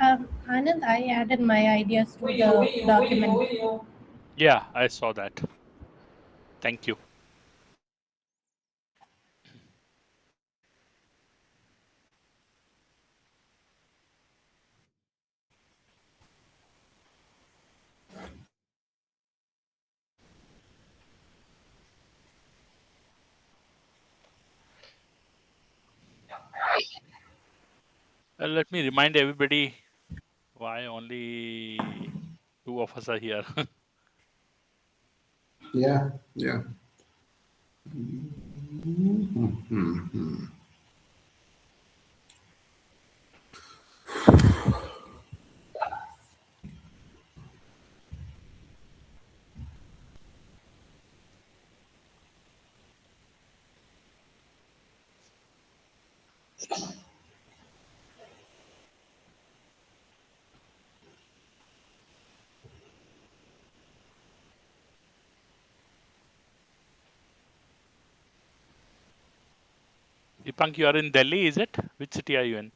Anand, I added my ideas to the document. Yeah, I saw that. Thank you. Let me remind everybody why only two of us are here. Yeah, yeah. Dipank, you are in Delhi, is it? Which city are you in?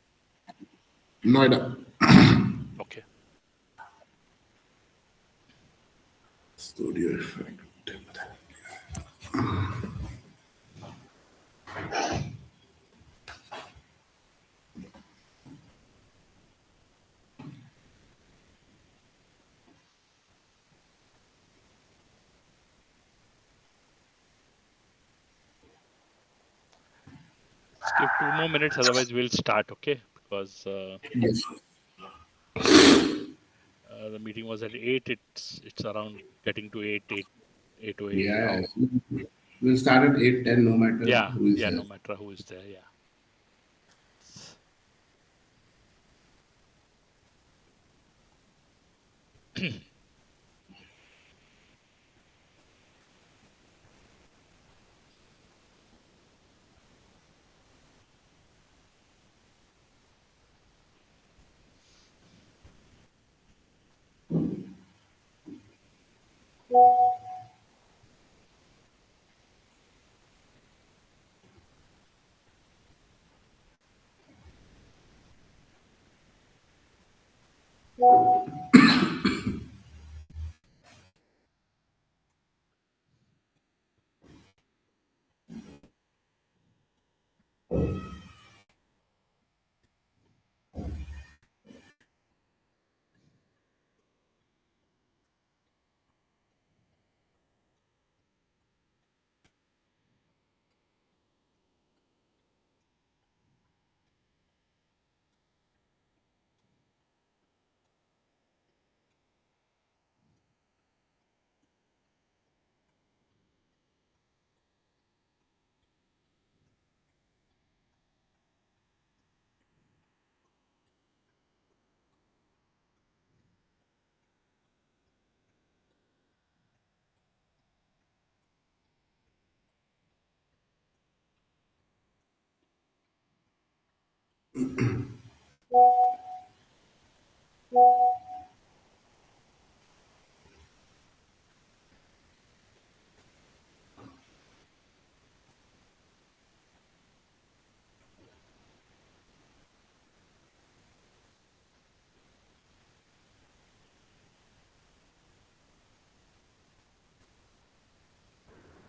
Noida. Okay. Studio effect. Let's give 2 more minutes, otherwise we'll start, okay? Because Yes. the meeting was at 8. It's around getting to 8:08 Yeah. now. We'll start at 8:10 no matter Yeah, who is yeah, there. no matter who is there, yeah.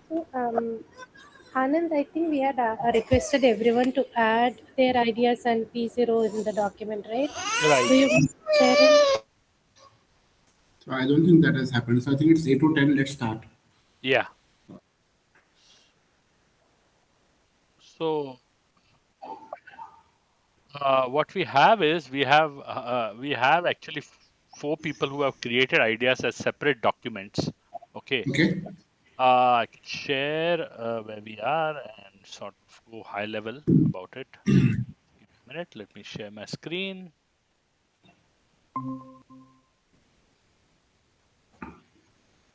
So, Anand, I think we had requested everyone to add their ideas and P0 in the document, right? Right. Do you mind sharing? So I don't think that has happened. So I think it's 8 or 10. Let's start. Yeah. So what we have is we have actually 4 people who have created ideas as separate documents. Okay. Okay. I can share where we are and sort of go high level about it. Give me a minute. Let me share my screen.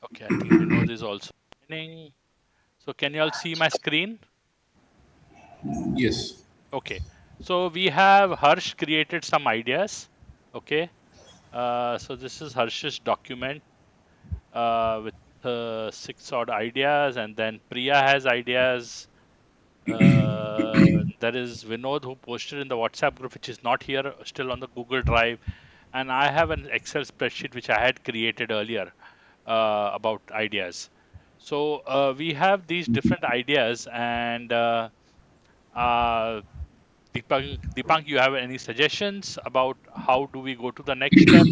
Okay, I think Vinod is also joining. So can you all see my screen? Yes. Okay. So we have Harsh created some ideas. Okay. So this is Harsh's document with 6 odd ideas, and then Priya has ideas. There is Vinod who posted in the WhatsApp group, which is not here, still on the Google Drive. and I have an Excel spreadsheet which I had created earlier about ideas. So we have these different ideas, and Deepank, you have any suggestions about how do we go to the next step?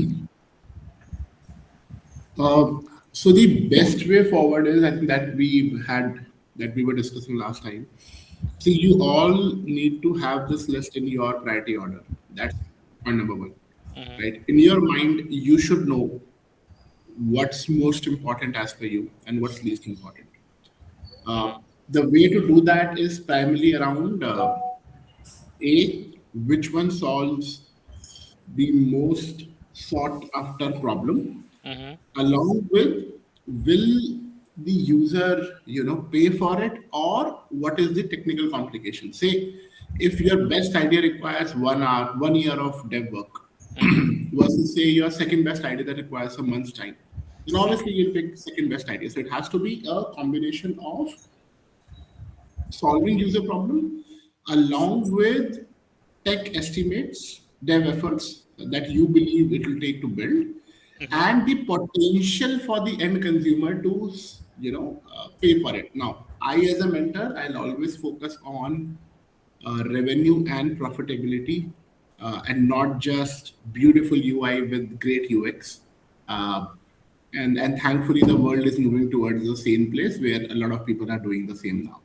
So the best way forward is, I think, that we were discussing last time. See, you all need to have this list in your priority order. That's point number one, Hmm. right? In your mind, you should know what's most important as per you and what's least important. Uh, Hmm. the way to do that is primarily around A, which one solves the most sought after problem, Hmm. along with, will the user pay for it, or what is the technical complication. Say if your best idea requires 1 hour 1 year of dev work Hmm. versus say your second best idea that requires a month's time, then obviously you'll pick second best idea. So it has to be a combination of solving user problem along with tech estimates, dev efforts that you believe it will take to build, Hmm. and the potential for the end consumer to pay for it. Now, I as a mentor, I'll always focus on revenue and profitability, and not just beautiful UI with great UX. Uh, and thankfully, the world is moving towards the same place where a lot of people are doing the same now.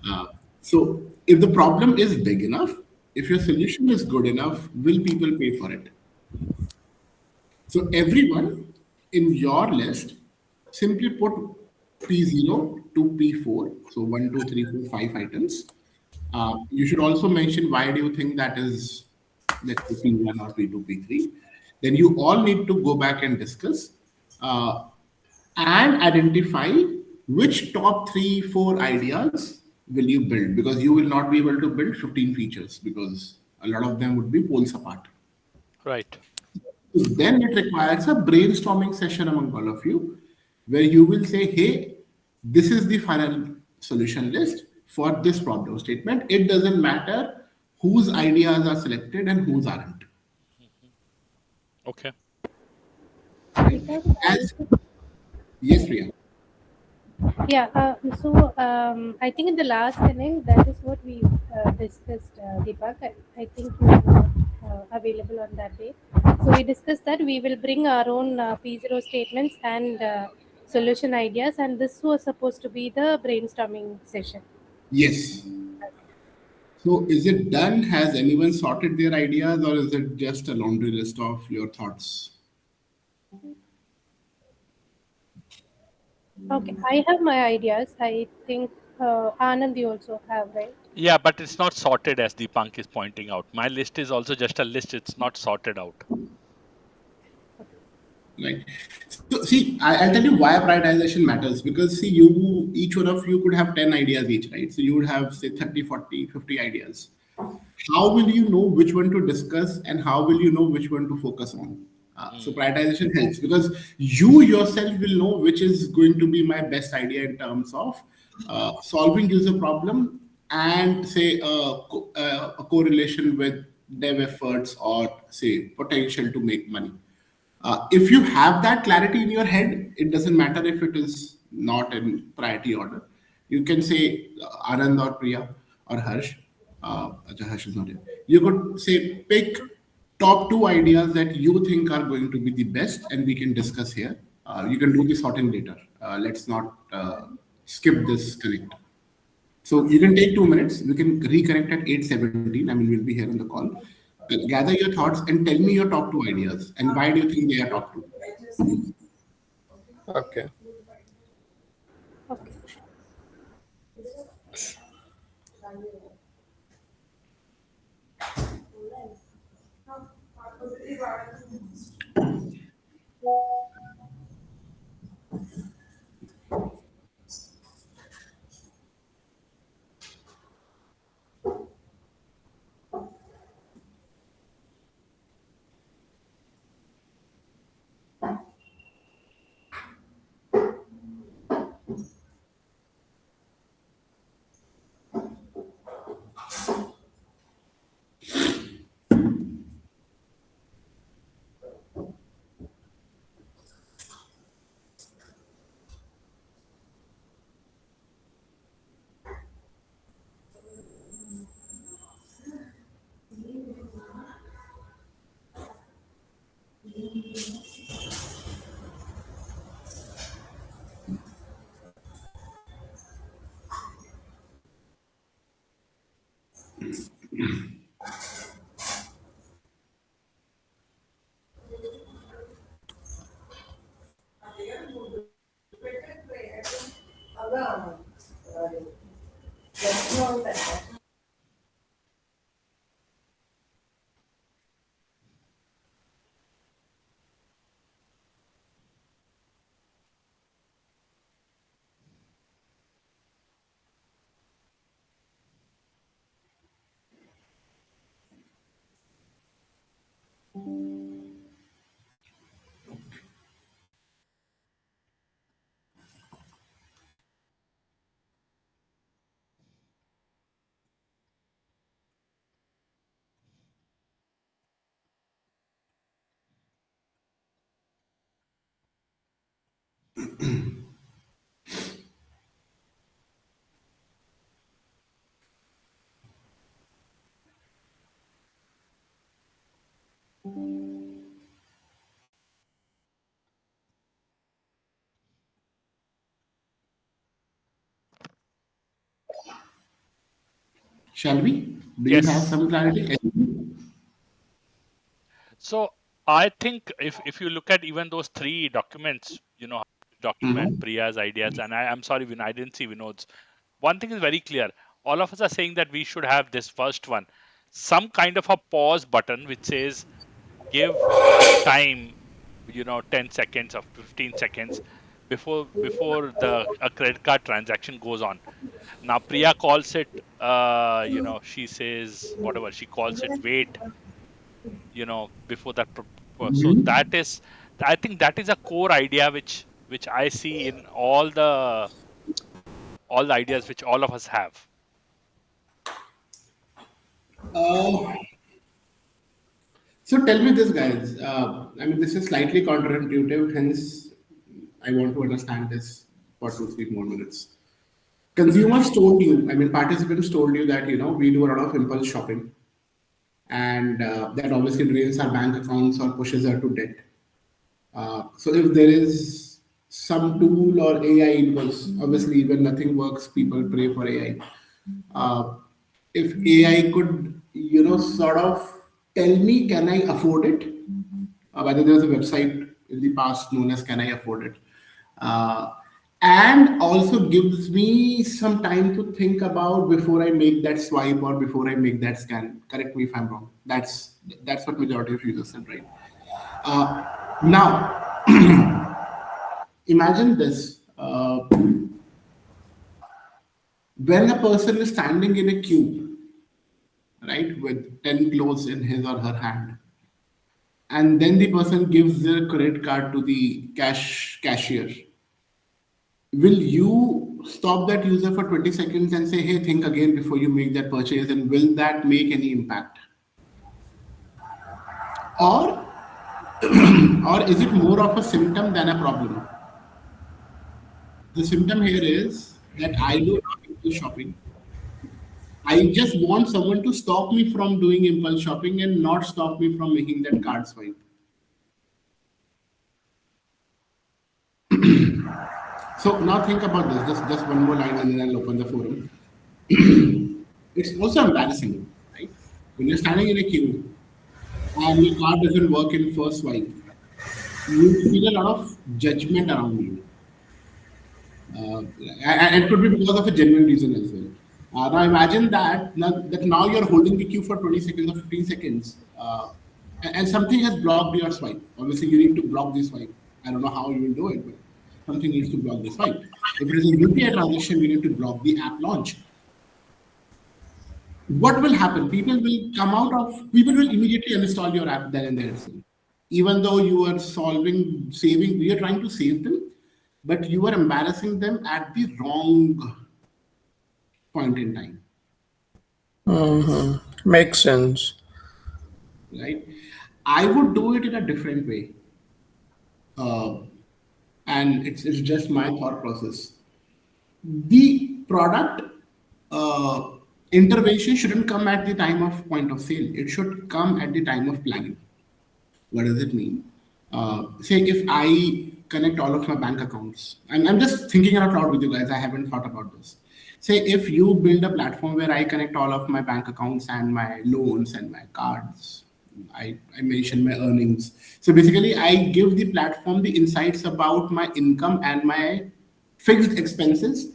Uh, so, if the problem is big enough, if your solution is good enough, will people pay for it? So, everyone in your list, simply put P0 to P4. So, 1, 2, 3, 4, 5 items. You should also mention why do you think that is, let's say, P1 or P2, P3. Then you all need to go back and discuss, uh, and identify which top 3, 4 ideas will you build, because you will not be able to build 15 features because a lot of them would be poles apart. Right. So then it requires a brainstorming session among all of you where you will say, hey, this is the final solution list for this problem statement. It doesn't matter whose ideas are selected and whose aren't. Okay. Right? Deepak, As yes, Priya. yeah, I think in the last inning, that is what we discussed, Deepak. I think you were not available on that day. So we discussed that we will bring our own P0 statements and solution ideas, and this was supposed to be the brainstorming session. Yes. So is it done? Has anyone sorted their ideas, or is it just a laundry list of your thoughts? Okay, I have my ideas. I think Anand, you also have, right? Yeah, but it's not sorted as Deepank is pointing out. My list is also just a list. It's not sorted out. Right. So see, I'll tell you why prioritization matters, because see, you each one of you could have 10 ideas each, right? So you would have say 30, 40, 50 ideas. How will you know which one to discuss and how will you know which one to focus on? So Mm. prioritization helps because you yourself will know which is going to be my best idea in terms of solving user problem and say a correlation with dev efforts or say potential to make money. If you have that clarity in your head, it doesn't matter if it is not in priority order. You can say Anand or Priya or Harsh. Acha, Harsh is not here. You could say pick top 2 ideas that you think are going to be the best, and we can discuss here. You can do the sorting later. Let's not skip this connect. So you can take 2 minutes. We can reconnect at 8:17. I mean, we'll be here on the call. Gather your thoughts and tell me your top 2 ideas and why do you think they are top 2? Okay. Okay. Shall we? Do you have Yes. some clarity? So I think if you look at even those three documents, document, Mhm. Priya's ideas, and I'm sorry, I didn't see Vinod's. One thing is very clear. All of us are saying that we should have this first one, some kind of a pause button which says give time, 10 seconds or 15 seconds before the a credit card transaction goes on. Now Priya calls it, she says whatever she calls it, wait, before that. So that Mhm. is, I think that is a core idea which I see in all the ideas which all of us have. Uh, so tell me this, guys. I mean, this is slightly counterintuitive. Hence, I want to understand this for 2, 3 more minutes. Consumers told you, I mean, participants told you that we do a lot of impulse shopping, and that obviously drains our bank accounts or pushes us to debt. So if there is some tool or AI, because obviously when nothing works, people pray for AI. Uh, if AI could, sort of tell me, can I afford it? Whether there's a website in the past known as Can I Afford It? Uh, and also gives me some time to think about before I make that swipe or before I make that scan. Correct me if I'm wrong. That's what majority of users said, right? Now, imagine this. When a person is standing in a queue, right, with 10 clothes in his or her hand, and then the person gives their credit card to the cashier, will you stop that user for 20 seconds and say, hey, think again before you make that purchase? And will that make any impact? Or, or is it more of a symptom than a problem? The symptom here is that I do not impulse shopping. I just want someone to stop me from doing impulse shopping and not stop me from making that card swipe. So now think about this. Just one more line and then I'll open the forum. It's also embarrassing, right? When you're standing in a queue and your card doesn't work in first swipe, you feel a lot of judgment around you. And it could be because of a genuine reason as well. Now imagine that now you're holding the queue for 20 seconds or 15 seconds, and something has blocked your swipe. Obviously, you need to block the swipe. I don't know how you will do it, but something needs to block the swipe. If it is a UPI transaction, you need to block the app launch. What will happen? People will immediately uninstall your app then and there itself. Even though you are you are trying to save them, but you are embarrassing them at the wrong point in time, Makes sense. right? I would do it in a different way. Uh, and it's just my thought process. The product uh, intervention shouldn't come at the time of point of sale. It should come at the time of planning. What does it mean? Say if I connect all of my bank accounts, I'm just thinking out loud with you guys. I haven't thought about this. Say if you build a platform where I connect all of my bank accounts and my loans and my cards. I mentioned my earnings. So basically, I give the platform the insights about my income and my fixed expenses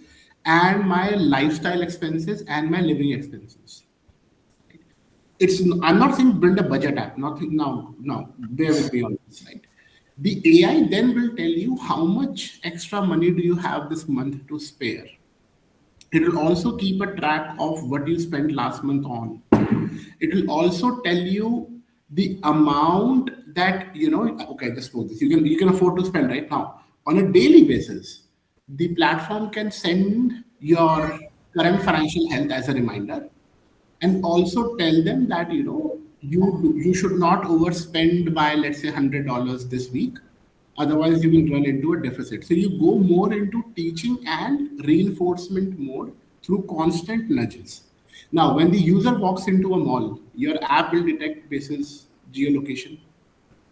and my lifestyle expenses and my living expenses. I'm not saying build a budget app. Nothing. No, bear with me on this, right? The AI then will tell you how much extra money do you have this month to spare. It will also keep a track of what you spent last month on. It will also tell you the amount that okay, just suppose this, you can afford to spend right now on a daily basis. The platform can send your current financial health as a reminder, and also tell them that you should not overspend by, let's say, $100 this week. Otherwise, you will run into a deficit. So you go more into teaching and reinforcement mode through constant nudges. Now, when the user walks into a mall, your app will detect basis geolocation.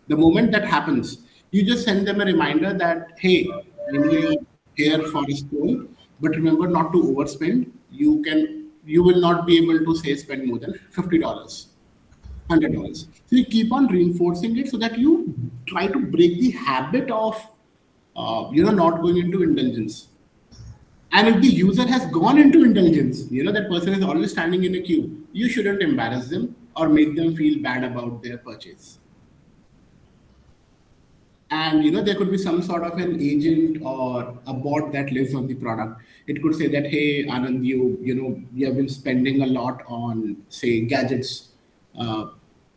The moment that happens, you just send them a reminder that, hey, I know you're here for a stroll, but remember not to overspend. You will not be able to say spend more than $50. $100. So you keep on reinforcing it so that you try to break the habit of not going into indulgence. And if the user has gone into indulgence, that person is always standing in a queue. You shouldn't embarrass them or make them feel bad about their purchase. And there could be some sort of an agent or a bot that lives on the product. It could say that, hey Anand, you have been spending a lot on, say, gadgets uh,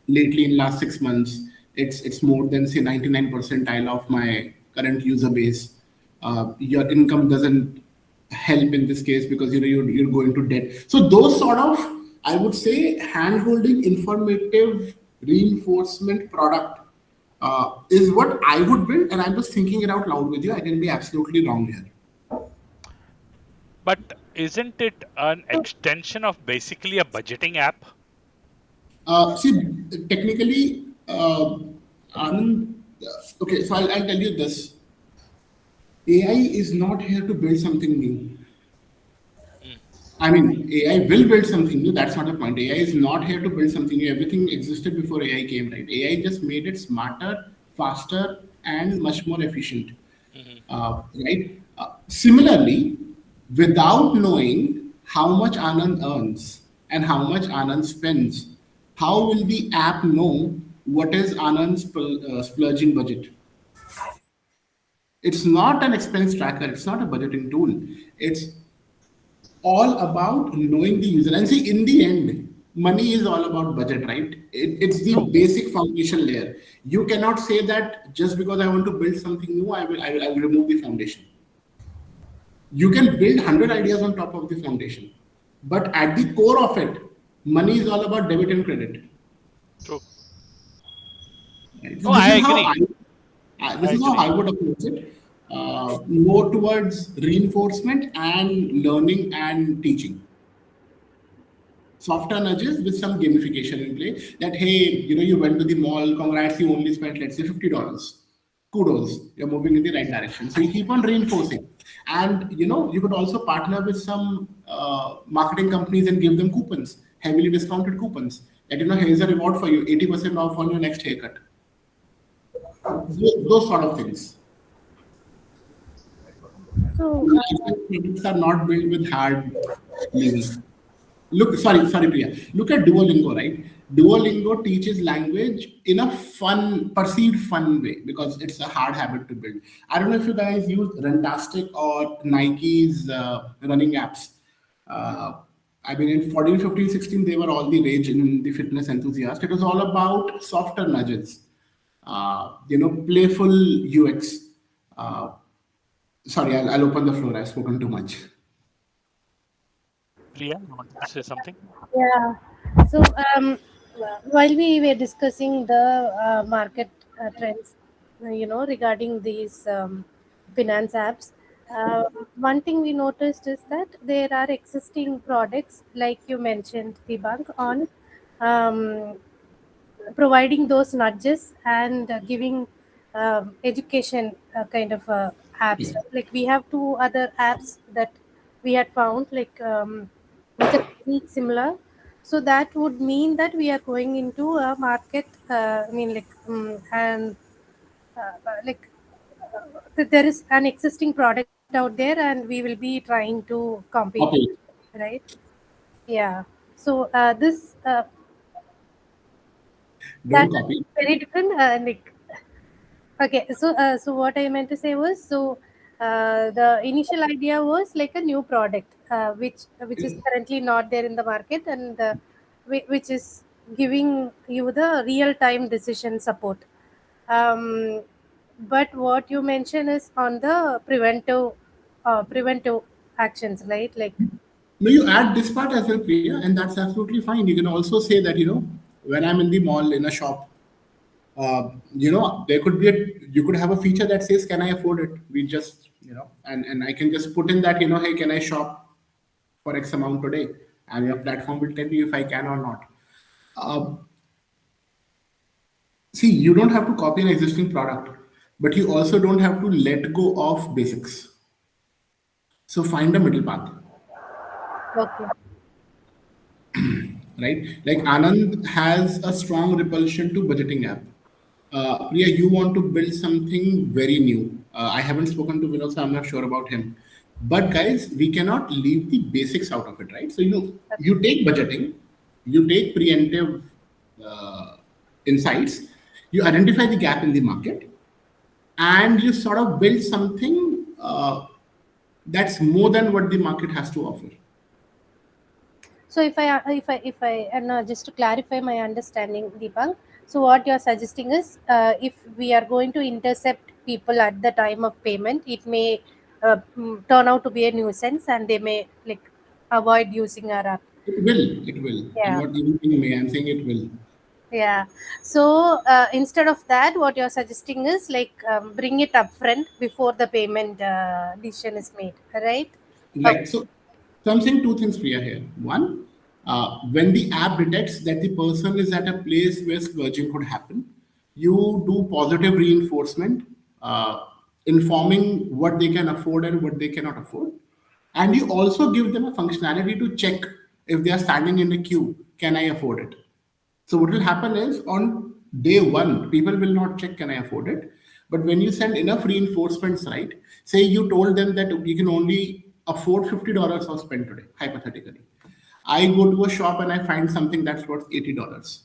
lately in last 6 months. It's more than, say, 99 percentile of my current user base. Your income doesn't help in this case because you're going to debt. So those sort of, I would say, hand-holding, informative reinforcement product is what I would build, and I'm just thinking it out loud with you. I can be absolutely wrong here. But isn't it an extension of basically a budgeting app? See, technically, Anand, okay, so I'll tell you this. AI is not here to build something new. I mean, AI will build something new. That's not the point. AI is not here to build something new. Everything existed before AI came, right? AI just made it smarter, faster, and much more efficient, right? Similarly, without knowing how much Anand earns and how much Anand spends, how will the app know what is Anand's splurging budget? It's not an expense tracker. It's not a budgeting tool. It's all about knowing the user. And see, in the end, money is all about budget, right? It's the basic foundation layer. You cannot say that just because I want to build something new, I will remove the foundation. You can build 100 ideas on top of the foundation, but at the core of it, money is all about debit and credit. True. Right? No, I agree. This is how I would approach it. More towards reinforcement and learning and teaching. Softer nudges with some gamification in play. That, hey, you went to the mall. Congrats, you only spent, let's say, $50. Kudos, you're moving in the right direction. So you keep on reinforcing, and you could also partner with some marketing companies and give them coupons, heavily discounted coupons. That here's a reward for you, 80% off on your next haircut. Those sort of things. So Products are not built with hard living. Sorry, Priya. Look at Duolingo, right? Duolingo teaches language in a perceived fun way because it's a hard habit to build. I don't know if you guys use Runtastic or Nike's running apps. I mean, in 14, 15, 16, they were all the rage in the fitness enthusiast. It was all about softer nudges, playful UX. Sorry, I'll open the floor. I've spoken too much. Priya, you want to say something? yeah, so while we were discussing the market trends, regarding these finance apps, one thing we noticed is that there are existing products, like you mentioned, the bank on providing those nudges and giving education kind of apps. Yeah. Like we have two other apps that we had found, like which are very similar. So that would mean that we are going into a market. And like there is an existing product out there, and we will be trying to compete, Okay. right? Yeah. So this Don't that's copy. very different. Like, okay, so what I meant to say was, so the initial idea was like a new product, which is currently not there in the market, and which is giving you the real time decision support. Um, but what you mentioned is on the preventive actions, right? Like, No, you add this part as well, Priya, and that's absolutely fine. You can also say that, when I'm in the mall in a shop, There could be you could have a feature that says, can I afford it? We just, and I can just put in that, hey, can I shop for X amount today? And your platform will tell you if I can or not. See, you don't have to copy an existing product, but you also don't have to let go of basics. So find a middle path, Okay. right? Like Anand has a strong repulsion to budgeting app. Priya, you want to build something very new. I haven't spoken to Vinod, so I'm not sure about him. But guys, we cannot leave the basics out of it, right? So you take budgeting, you take preemptive uh, insights, you identify the gap in the market, and you sort of build something that's more than what the market has to offer. So and just to clarify my understanding, Deepak, so what you're suggesting is, if we are going to intercept people at the time of payment, it may turn out to be a nuisance, and they may like avoid using our app. It will. I'm Yeah. not even saying may, I'm saying it will. Yeah. So instead of that, what you're suggesting is like bring it upfront before the payment decision is made, right? Okay. Right. So I'm saying two things, Priya, here. One, when the app detects that the person is at a place where splurging could happen, you do positive reinforcement, informing what they can afford and what they cannot afford. And you also give them a functionality to check if they are standing in a queue, can I afford it? So what will happen is on day one, people will not check, can I afford it? But when you send enough reinforcements, right? Say you told them that you can only afford $50 of spend today, hypothetically. I go to a shop and I find something that's worth $80.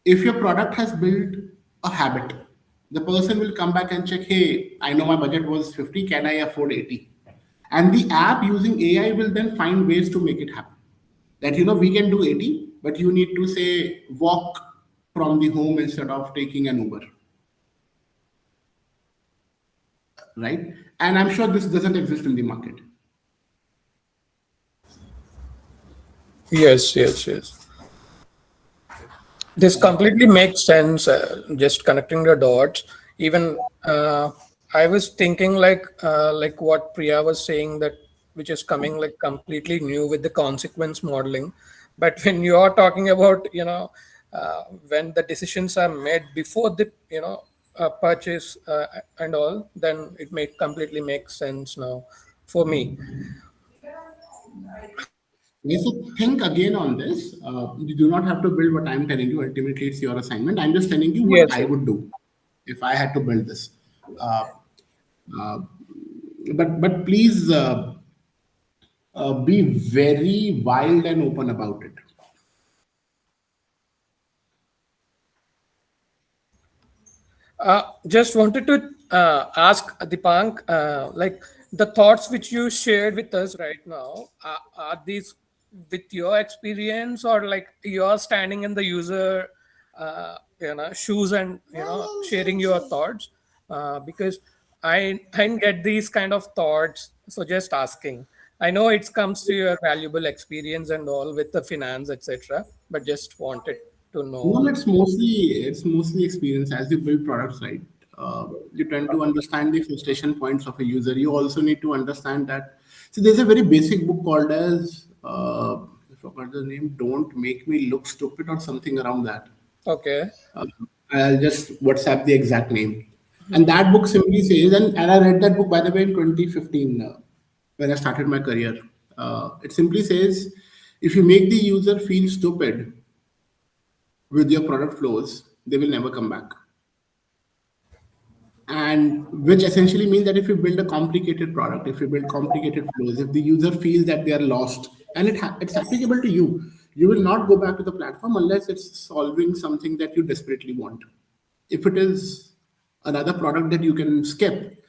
If your product has built a habit, the person will come back and check, hey, I know my budget was 50, can I afford 80? And the app using AI will then find ways to make it happen. That, we can do 80, but you need to say walk from the home instead of taking an Uber. Right? And I'm sure this doesn't exist in the market. Yes. This completely makes sense. Just connecting the dots. Even I was thinking like what Priya was saying, that which is coming like completely new with the consequence modeling. But when you are talking about when the decisions are made before the purchase and all, then it completely makes sense now for me. Yeah, so think again on this. You do not have to build what I'm telling you. Ultimately, it's your assignment. I'm just telling you what Yes. I would do if I had to build this. Uh, uh, but please be very wild and open about it. Just wanted to ask Dipank, like the thoughts which you shared with us right now, are these with your experience, or like you're standing in the user, shoes, and sharing your thoughts? Because I didn't get these kind of thoughts, so just asking. I know it comes to your valuable experience and all with the finance, etc. But just wanted to No, know. it's mostly experience as you build products, right? You tend to understand the frustration points of a user. You also need to understand that. See, there's a very basic book called as I forgot the name. Don't make me look stupid or something around that. Okay. Uh, I'll just WhatsApp the exact name. And that book simply says, and I read that book by the way in 2015 when I started my career. It simply says, if you make the user feel stupid with your product flows, they will never come back. And which essentially means that if you build a complicated product, if you build complicated flows, if the user feels that they are lost, and it's applicable to you, you will not go back to the platform unless it's solving something that you desperately want. If it is another product that you can skip,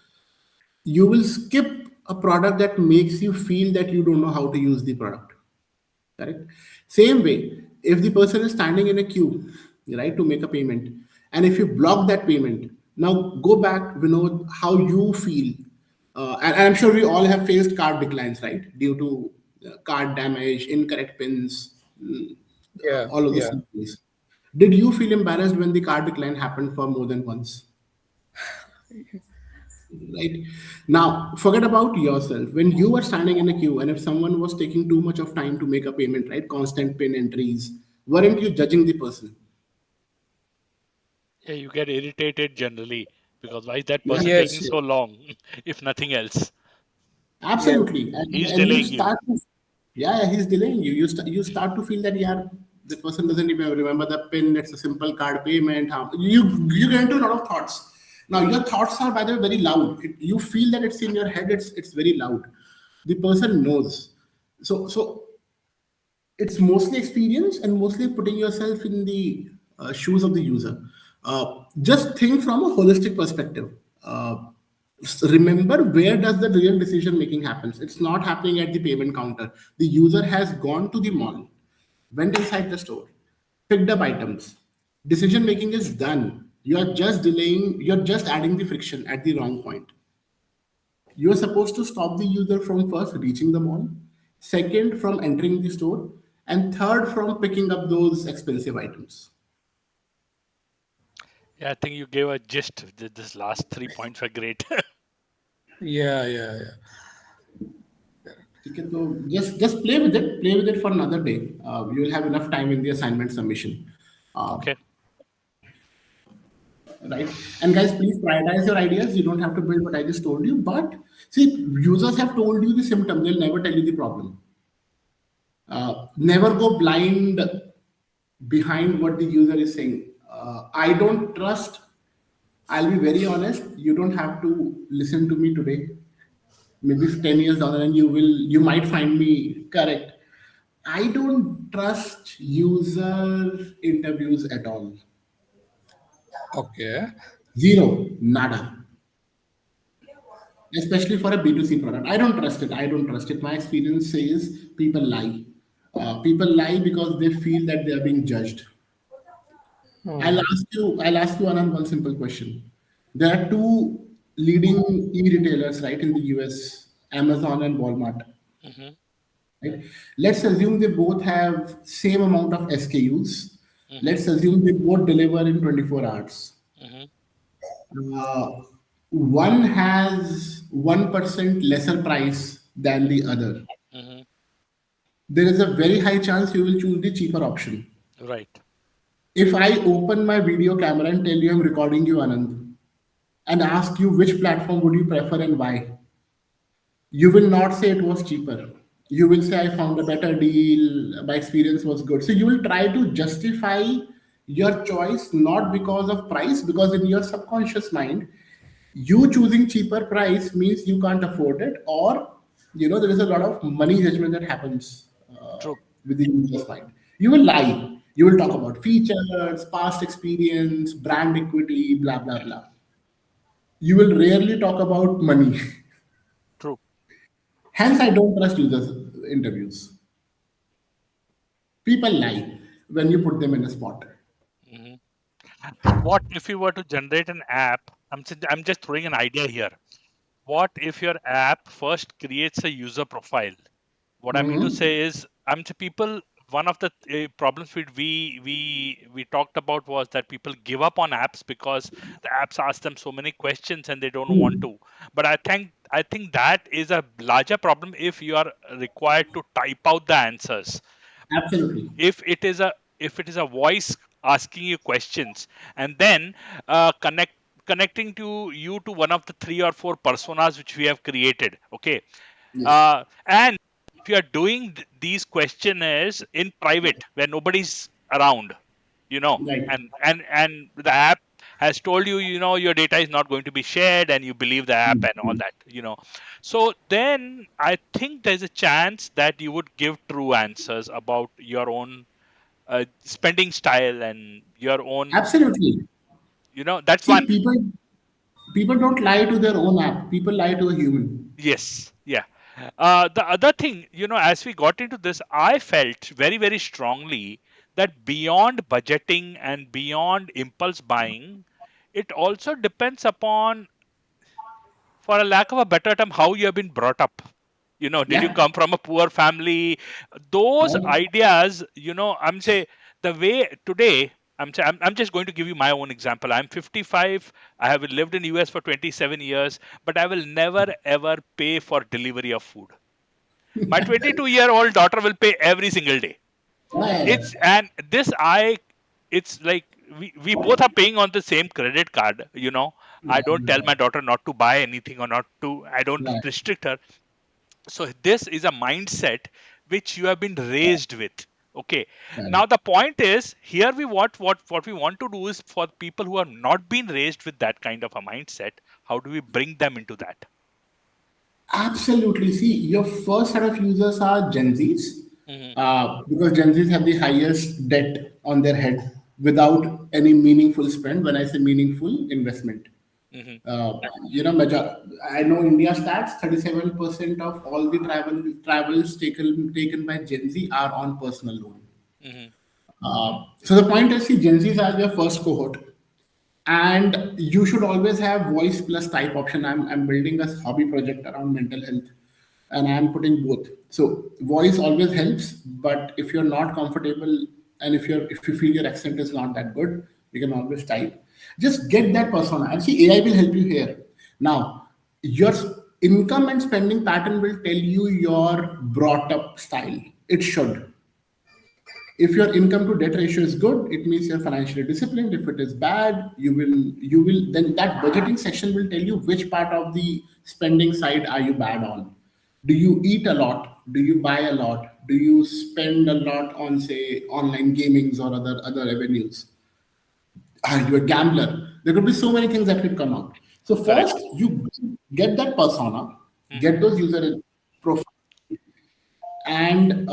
you will skip a product that makes you feel that you don't know how to use the product. Correct? Same way, if the person is standing in a queue, right, to make a payment, and if you block that payment, now go back, how you feel. And I'm sure we all have faced card declines, right, due to card damage, incorrect pins, Yeah. all of those Yeah. things. Did you feel embarrassed when the card decline happened for more than once? Right. Now, forget about yourself. When you were standing in a queue and if someone was taking too much of time to make a payment, right? Constant pin entries, weren't you judging the person? Yeah, you get irritated generally because why is that Yeah, person Yes, taking yes. so long, if nothing else? Yes. absolutely. He's And you delaying you. start to, yeah, he's delaying you. You start to feel that, yeah, the person doesn't even remember the pin. It's a simple card payment. You get into a lot of thoughts. Now, your thoughts are, by the way, very loud. You feel that it's in your head. It's very loud. The person knows. So it's mostly experience and mostly putting yourself in the shoes of the user. Just think from a holistic perspective. Remember, where does the real decision making happens? It's not happening at the payment counter. The user has gone to the mall, went inside the store, picked up items. Decision making is done. You are just delaying. You're just adding the friction at the wrong point. You are supposed to stop the user from first reaching the mall, second from entering the store, and third from picking up those expensive items. Yeah, I think you gave a gist. This last 3 points were great. Yeah, yeah, yeah. Okay, so just play with it for another day. You will have enough time in the assignment submission. Uh, Okay. right? And guys, please prioritize your ideas. You don't have to build what I just told you, but see, users have told you the symptom. They'll never tell you the problem. Never go blind behind what the user is saying. I don't trust. I'll be very honest. You don't have to listen to me today. Maybe 10 years down the line, you might find me correct. I don't trust user interviews at all. Okay. Zero, nada. Especially for a B2C product. I don't trust it. I don't trust it. My experience says people lie. People lie because they feel that they are being judged. Hmm. I'll ask you Anand one simple question. There are two leading e-retailers, right, in the US, Amazon and Walmart. Mm-hmm. Right? Let's assume they both have same amount of SKUs. Mm-hmm. Let's assume they both deliver in 24 hours. Mm-hmm. Uh, one has 1% lesser price than the other. Mm-hmm. There is a very high chance you will choose the cheaper option. Right. If I open my video camera and tell you I'm recording you, Anand, and ask you which platform would you prefer and why, you will not say it was cheaper. You will say I found a better deal, my experience was good. So you will try to justify your choice not because of price, because in your subconscious mind, you choosing cheaper price means you can't afford it, or there is a lot of money judgment that happens True. within user's mind. You will lie. You will talk about features, past experience, brand equity, blah blah blah. You will rarely talk about money. True. Hence, I don't trust users interviews. People lie when you put them in a spot. Mm-hmm. What if you were to generate an app? I'm just throwing an idea here. What if your app first creates a user profile? What I mean to Mhm. say is, people. One of the problems we talked about was that people give up on apps because the apps ask them so many questions and they don't want to. But I think that is a larger problem if you are required to type out the answers. Absolutely. If it is a voice asking you questions, and then connecting to you to one of the 3 or 4 personas which we have created. Okay. Yes. And if you are doing these questionnaires in private where nobody's around, you know Right. and the app has told you, your data is not going to be shared, and you believe the app and all that, so then I think there's a chance that you would give true answers about your own spending style and your own, Absolutely. that's one. See, people don't lie to their own app. People lie to a human. Yes, yeah. The other thing, as we got into this, I felt very, very strongly that beyond budgeting and beyond impulse buying, it also depends upon, for a lack of a better term, how you have been brought up. Did you Yeah. come from a poor family? Those Right. ideas, I'm say the way today. I'm just going to give you my own example. I'm 55. I have lived in US for 27 years, but I will never ever pay for delivery of food. My 22-year-old daughter will pay every single day. It's and this I it's like we both are paying on the same credit card. I don't tell my daughter not to buy anything or not to. I don't Right. restrict her. So this is a mindset which you have been raised with. Okay, Right. now the point is here what we want to do is for people who have not been raised with that kind of a mindset, how do we bring them into that? Absolutely. See, your first set of users are Gen Zs, Hmm. because Gen Zs have the highest debt on their head without any meaningful spend. When I say meaningful, investment. Hmm. I know India stats. 37% of all the travels taken by Gen Z are on personal loan. Hmm. So the point is, see, Gen Zs are your first cohort, and you should always have voice plus type option. I'm building a hobby project around mental health, and I'm putting both. So voice always helps, but if you're not comfortable and if you feel your accent is not that good, you can always type. Just get that persona, and see, AI will help you here. Now your income and spending pattern will tell you your brought up style. It should. If your income to debt ratio is good, it means you're financially disciplined. If it is bad, you will then that budgeting section will tell you which part of the spending side are you bad on. Do you eat a lot? Do you buy a lot? Do you spend a lot on, say, online gamings or other avenues? Are you a gambler? There could be so many things that could come out. So Correct. first you get that persona, Hmm. get those user profiles, and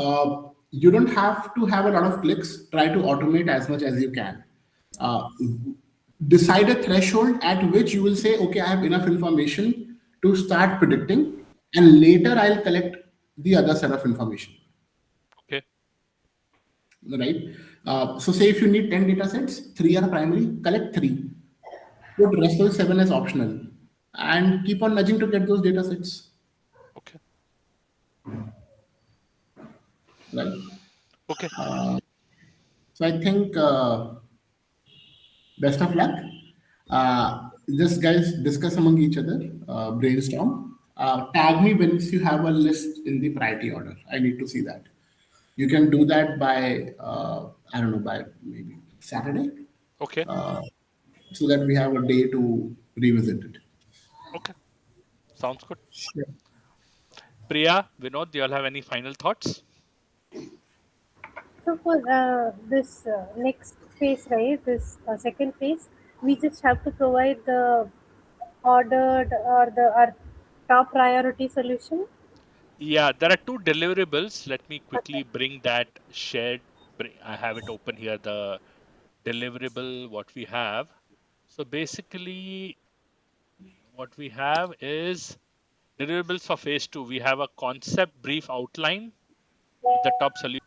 you don't have to have a lot of clicks. Try to automate as much as you can. uh, Decide a threshold at which you will say, okay, I have enough information to start predicting, and later I'll collect the other set of information. Okay. Right. So say if you need 10 data sets, three are primary, collect three, put rest of the seven as optional, and keep on nudging to get those data sets. Okay. Right. Okay. So I think best of luck. Just guys discuss among each other, brainstorm. Tag me once you have a list in the priority order. I need to see that. You can do that by, I don't know, by maybe Saturday, Okay. so that we have a day to revisit it. Okay. Sounds good. Sure. Priya, Vinod, do you all have any final thoughts? So for this next phase, right, this second phase, we just have to provide the ordered or the our top priority solution. Yeah, there are two deliverables. Let me quickly bring that shared. I have it open here. The deliverable, what we have. So basically, what we have is deliverables for phase two. We have a concept brief outline with the top solution.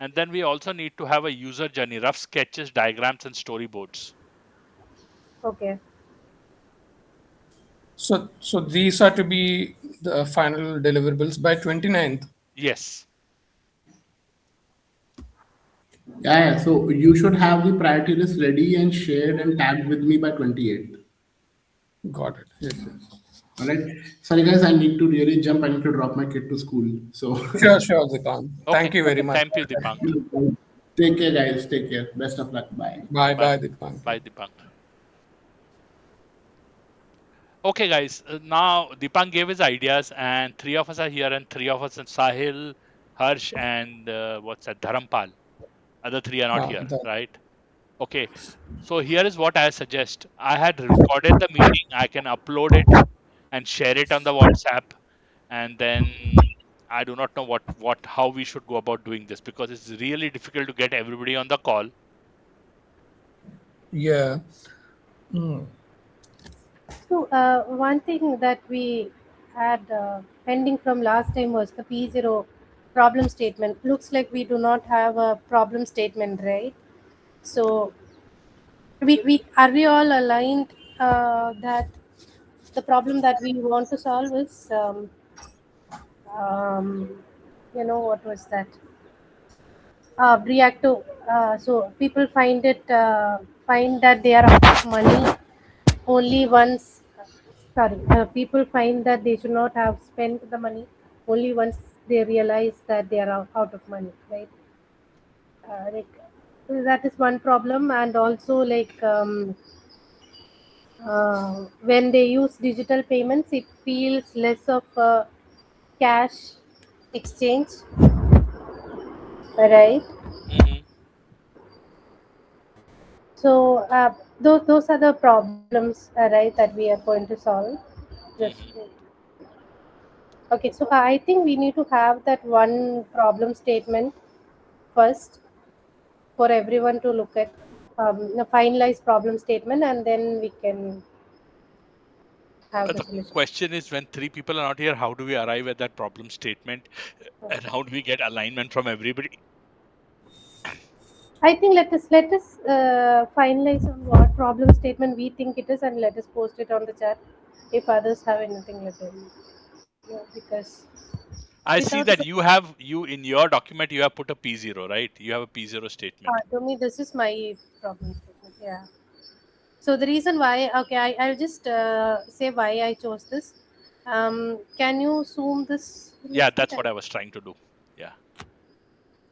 And then we also need to have a user journey, rough sketches, diagrams, and storyboards. Okay. So these are to be the final deliverables by 29th. Yes. Yeah. So you should have the priority list ready and shared and tagged with me by 28th. Got it. Yes, yes. All right. Sorry, guys, I need to really jump. I need to drop my kid to school. So Sure, sure, Dipang. Okay. Thank you very much. Thank you, Dipang. take care, guys. Take care. Best of luck. Bye. Bye, Bye. bye, Dipang. Bye, Dipang. Okay, guys. Now Dipang gave his ideas, and three of us are here, and three of us, and Sahil, Harsh, and what's that, Dharampal. Other three are not here, The, right? Okay. So here is what I suggest. I had recorded the meeting. I can upload it and share it on the WhatsApp, and then I do not know how we should go about doing this because it's really difficult to get everybody on the call. yeah. So one thing that we had pending from last time was the P0 problem statement. Looks like we do not have a problem statement, right? So we are we all aligned that the problem that we want to solve is um, what was that? Reactive So people find that they are out of money only once. Sorry, people find that they should not have spent the money only once they realize that they are out of money, right? Like that is one problem, and also like when they use digital payments, it feels less of a cash exchange, right? Mm-hmm. So those are the problems, right, that we are going to solve. Just Mm-hmm. okay. So I think we need to have that one problem statement first for everyone to look at, the finalized problem statement, and then we can have the The solution. question is, when three people are not here, how do we arrive at that problem statement, and how do we get alignment from everybody? I think let us finalize on what problem statement we think it is, and let us post it on the chat. If others have anything, let them. Yeah, because I see without that you in your document you have put a P0, right? You have a P0 statement. to me, this is my problem statement. Yeah. So the reason why, okay, I'll just say why I chose this. Can you zoom this a Yeah, little that's what bit? I was trying to do. Yeah.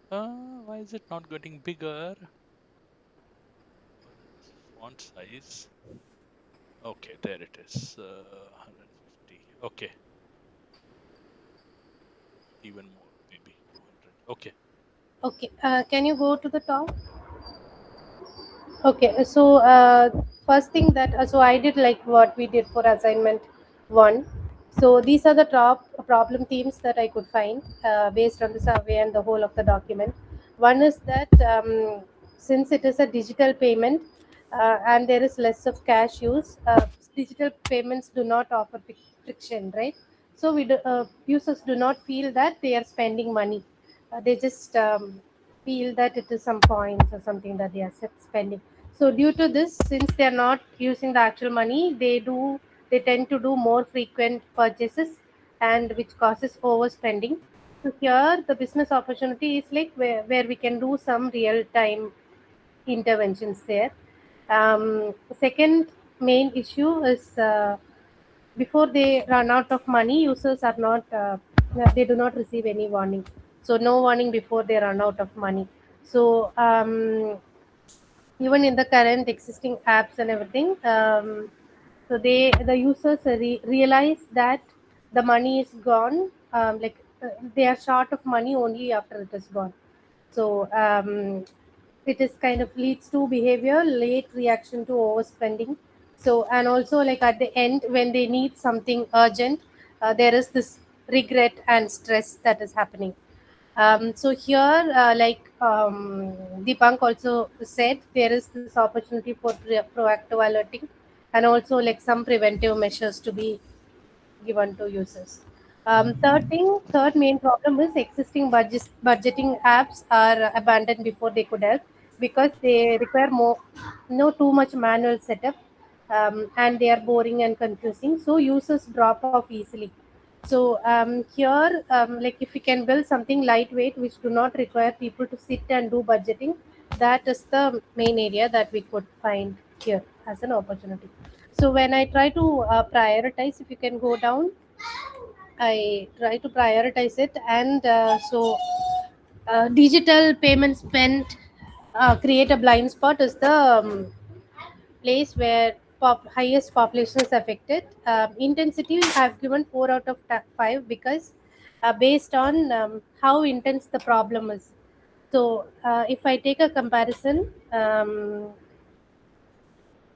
Why is it not getting bigger? Font size. Okay, there it is. 150. Okay, even more, maybe 200. Okay. Okay. Can you go to the top? Okay. So first thing that so I did like what we did for assignment one. So these are the top problem themes that I could find based on the survey and the whole of the document. One is that since it is a digital payment and there is less of cash use, digital payments do not offer friction, right? So users do not feel that they are spending money. They just feel that it is some points or something that they are spending. So due to this, since they are not using the actual money, they tend to do more frequent purchases, and which causes overspending. So here the business opportunity is like where we can do some real time interventions there. Second main issue is before they run out of money, users are not they do not receive any warning. So no warning before they run out of money. So even in the current existing apps and everything, so the users realize that the money is gone, they are short of money only after it is gone. So it is kind of leads to behavior late reaction to overspending. So and also like at the end when they need something urgent, there is this regret and stress that is happening. So here, Deepank also said, there is this opportunity for proactive alerting, and also like some preventive measures to be given to users. Third main problem is existing budgeting apps are abandoned before they could help because they require too much manual setup, and they are boring and confusing. So users drop off easily. So here, like if we can build something lightweight which do not require people to sit and do budgeting, that is the main area that we could find here as an opportunity. So when I try to prioritize, if you can go down, I try to prioritize it, and digital payment spent create a blind spot is the place where highest population is affected. Intensity I have given 4 out of 5 because based on how intense the problem is. So if I take a comparison,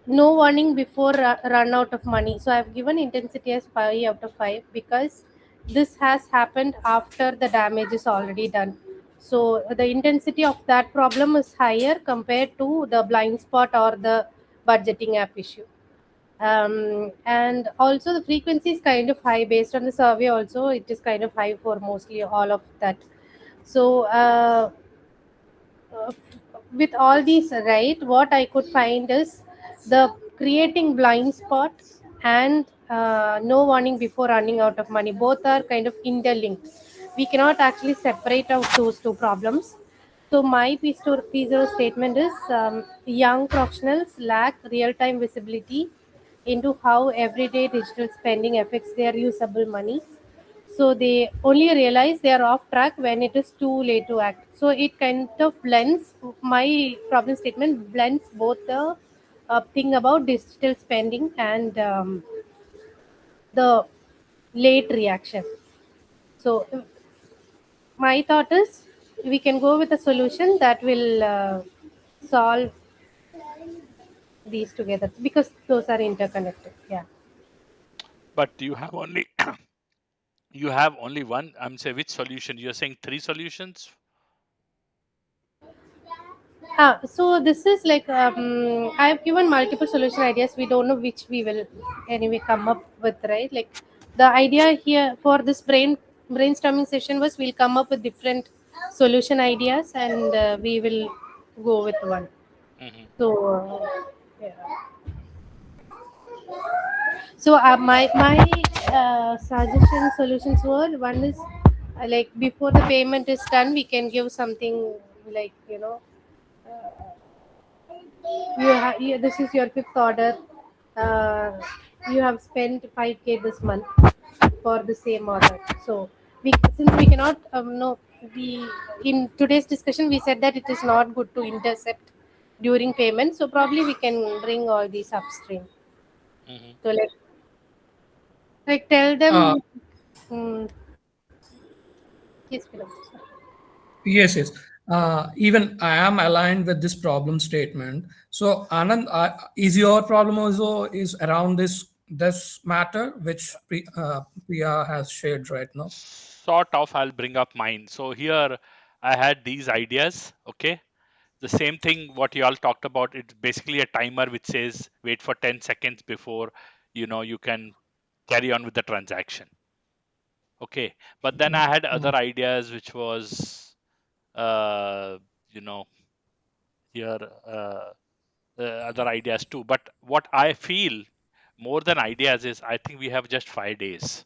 no warning before run out of money. So I've given intensity as 5 out of 5 because this has happened after the damage is already done. So the intensity of that problem is higher compared to the blind spot or the budgeting app issue. And also the frequency is kind of high based on the survey. Also it is kind of high for mostly all of that. So uh, with all these, right, what I could find is the creating blind spot and no warning before running out of money, both are kind of interlinked. We cannot actually separate out those two problems. So my piece of statement is young professionals lack real-time visibility into how everyday digital spending affects their usable money. So they only realize they are off track when it is too late to act. So it kind of blends, my problem statement blends both the thing about digital spending and the late reaction. So my thought is we can go with a solution that will solve these together because those are interconnected. Yeah. But you have only you have only one. I'm saying which solution? You're saying three solutions. So this is like I've given multiple solution ideas. We don't know which we will anyway come up with, right? Like the idea here for this brainstorming session was we'll come up with different solution ideas and we will go with one. Hmm. So yeah. So my suggestion solutions were one is like before the payment is done, we can give something like this is your fifth order. Uh, you have spent 5K this month for the same order. So since we cannot no we in today's discussion we said that it is not good to intercept during payment. So probably we can bring all these upstream. Hmm. So like tell Uh, them. Mm, yes, Vinod. Yes, yes. Even I am aligned with this problem statement. So, Anand, is your problem also is around this matter which Priya has shared right now? Sort of. I'll bring up mine. So here I had these ideas. Okay. The same thing what you all talked about. It's basically a timer which says wait for 10 seconds before you can carry on with the transaction. Okay. But then I had Mm. other ideas which was uh, you know here other ideas too. But what I feel more than ideas is I think we have just 5 days.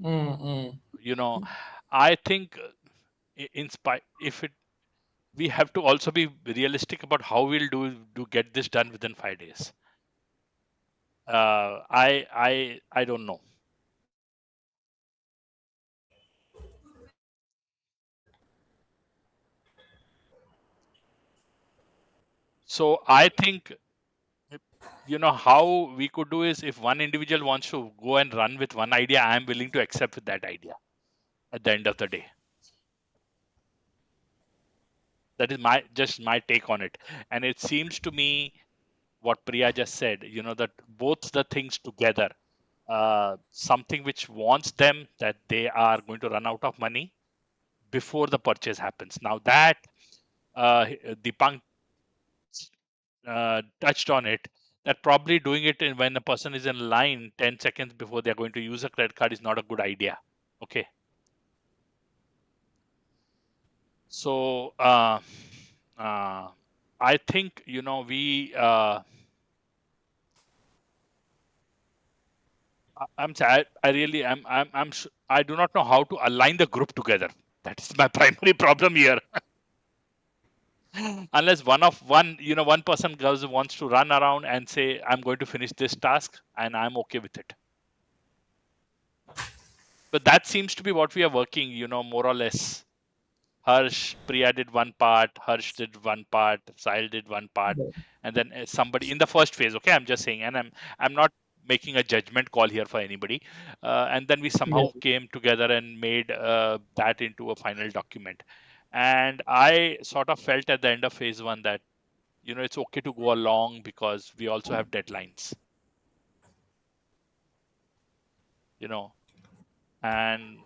Mm, mm. You know, I think in spite if it we have to also be realistic about how we'll do get this done within 5 days. I don't know. So I think how we could do is if one individual wants to go and run with one idea, I am willing to accept with that idea at the end of the day. That is my take on it. And it seems to me what Priya just said, that both the things together, something which wants them that they are going to run out of money before the purchase happens. Now that Deepank touched on it, that probably doing it when a person is in line 10 seconds before they're going to use a credit card is not a good idea. Okay. So I think, I'm sad. I really am. I do not know how to align the group together. That is my primary problem here. Unless one person goes wants to run around and say, I'm going to finish this task and I'm okay with it. But that seems to be what we are working, more or less. Priya did one part, Harsh did one part, Sahil did one part, and then somebody in the first phase. Okay, I'm just saying, and I'm not making a judgment call here for anybody. And then we somehow Yes. came together and made that into a final document. And I sort of felt at the end of phase one that it's okay to go along because we also have deadlines. You know, and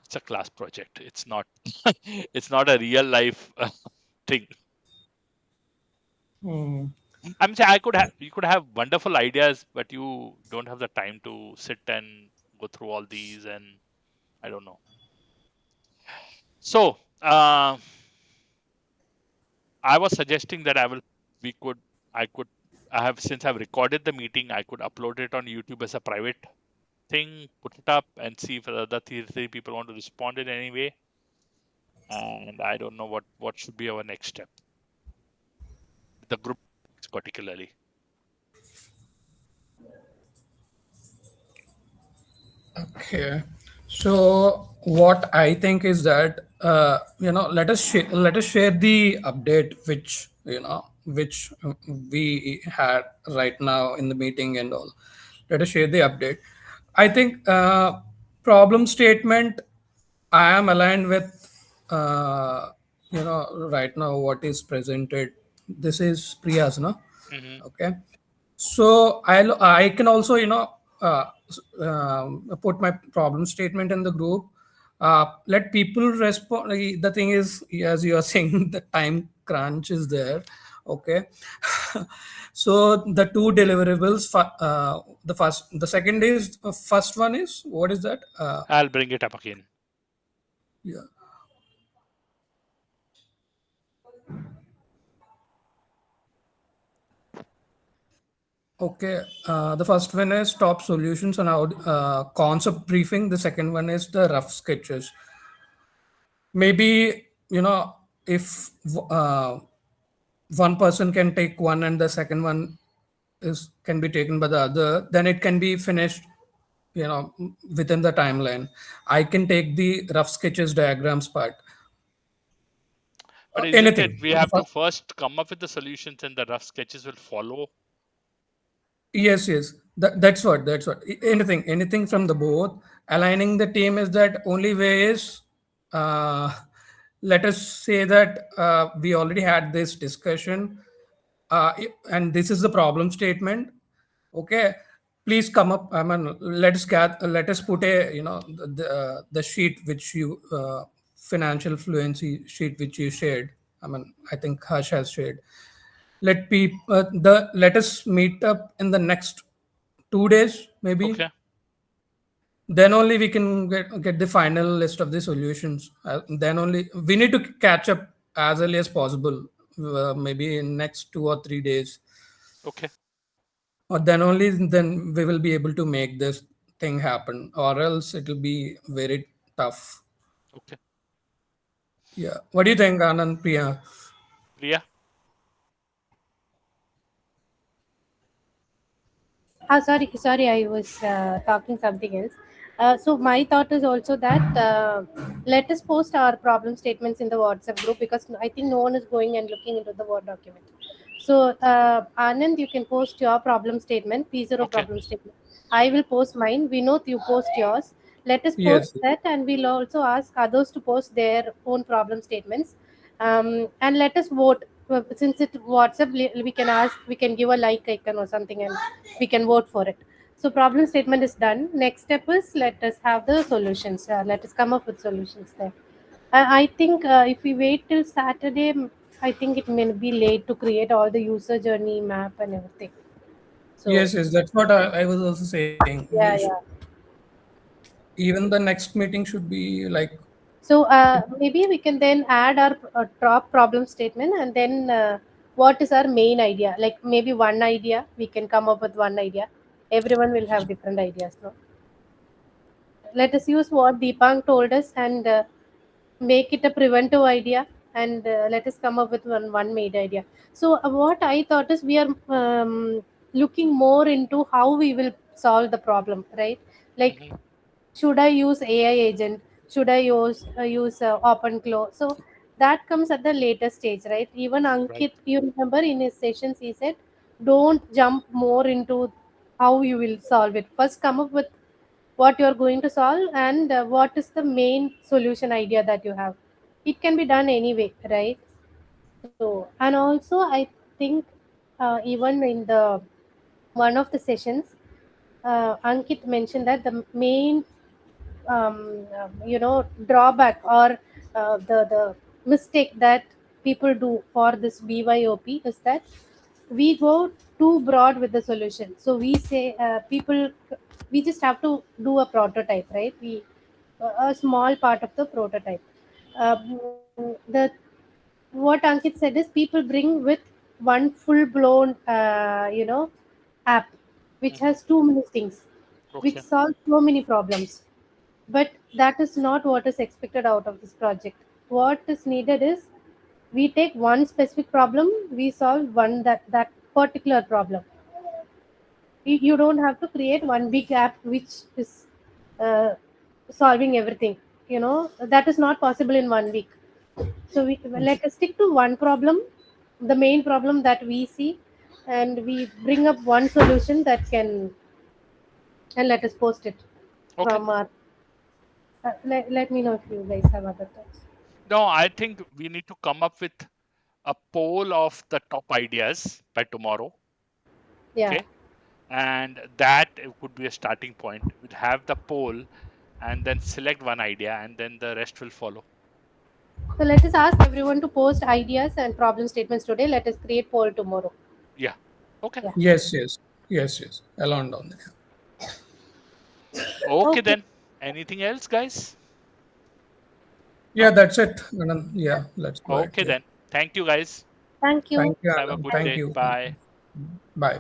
it's a class project. It's not it's not a real life thing. Mm. I'm saying you could have wonderful ideas, but you don't have the time to sit and go through all these, and I don't know. So I was suggesting that we could, I could, I have since I've recorded the meeting, I could upload it on YouTube as a private thing, put it up, and see if the other three people want to respond in any way. and I don't know what should be our next step. The group particularly. Okay. So what I think is that let us share the update which we had right now in the meeting and all. Let us share the update. I think problem statement. I am aligned with right now what is presented. This is Priya's, no? Hmm. Okay. So I can also put my problem statement in the group. Let people respond. The thing is, as you are saying, the time crunch is there. Okay. So the two deliverables. The second is first one is what is that? I'll bring it up again. Yeah. Okay, the first one is top solutions and how concept briefing. The second one is the rough sketches. Maybe if one person can take one and the second one is can be taken by the other, then it can be finished within the timeline. I can take the rough sketches diagrams part. But isn't it Anything. we have to first come up with the solutions and the rough sketches will follow? Yes, yes. That's what. That's what. Anything from the both. Aligning the team is that only way is. Uh, Let us say that we already had this discussion, and this is the problem statement. Okay, please come up. I mean, let us put a the sheet which you financial fluency sheet which you shared. I mean, I think Harsh has shared. Let us meet up in the next 2 days maybe. Okay. Then only we can get the final list of the solutions. Then only we need to catch up as early as possible, maybe in next 2 or 3 days. Okay. Or then we will be able to make this thing happen, or else it will be very tough. Okay. Yeah. What do you think, Anand, Priya? Priya? Sorry, I was talking something else. So my thought is also that let us post our problem statements in the WhatsApp group because I think no one is going and looking into the Word document. So Anand, you can post your problem statement, P0 Okay. problem statement. I will post mine. We know you post yours. Let us Yes. post that, and we'll also ask others to post their own problem statements, and let us vote. Since it WhatsApp, we can ask, we can give a like icon or something, and we can vote for it. So problem statement is done. Next step is let us have the solutions. Let us come up with solutions there. I think if we wait till Saturday, I think it may be late to create all the user journey map and everything. So Yes, yes. That's what I was also saying. yeah, yeah. Even the next meeting should be like. So maybe we can then add our top problem statement, and then what is our main idea? Like maybe one idea, we can come up with one idea. Everyone will have different ideas. No? Let us use what Deepang told us and make it a preventive idea, and let us come up with one made idea. So what I thought is we are looking more into how we will solve the problem, right? Like Hmm. should I use AI agent? Should I use open close? So that comes at the later stage, right? Even Right. Ankit, you remember in his sessions, he said, don't jump more into how you will solve it. First, come up with what you are going to solve and what is the main solution idea that you have. It can be done anyway, right? So, and also I think even in the one of the sessions, Ankit mentioned that the main drawback or the mistake that people do for this BYOP is that we go too broad with the solution. So we say people, we just have to do a prototype, right? We a small part of the prototype. The what Ankit said is people bring with one full blown app which Hmm. has too many things, which Okay. solves so many problems, but that is not what is expected out of this project. what is needed is we take one specific problem, we solve that particular problem. You don't have to create one big app which is uh, solving everything. That is not possible in 1 week. So let us stick to one problem, the main problem that we see, and we bring up one solution that can, and let us post it Okay. from our. Let me know if you guys have other thoughts. No, I think we need to come up with a poll of the top ideas by tomorrow. Yeah. Okay. And that could be a starting point. We'll have the poll and then select one idea and then the rest will follow. So let us ask everyone to post ideas and problem statements today. Let us create poll tomorrow. Yeah. Okay. Yeah. Yes. Along down there. Okay, Okay. then. Anything else, guys? Yeah, that's it. Anand. Yeah, let's go ahead. Okay, Yeah. then. Thank you, guys. Thank you. Thank you, Have a Anand. good Thank day. you. Bye. Bye.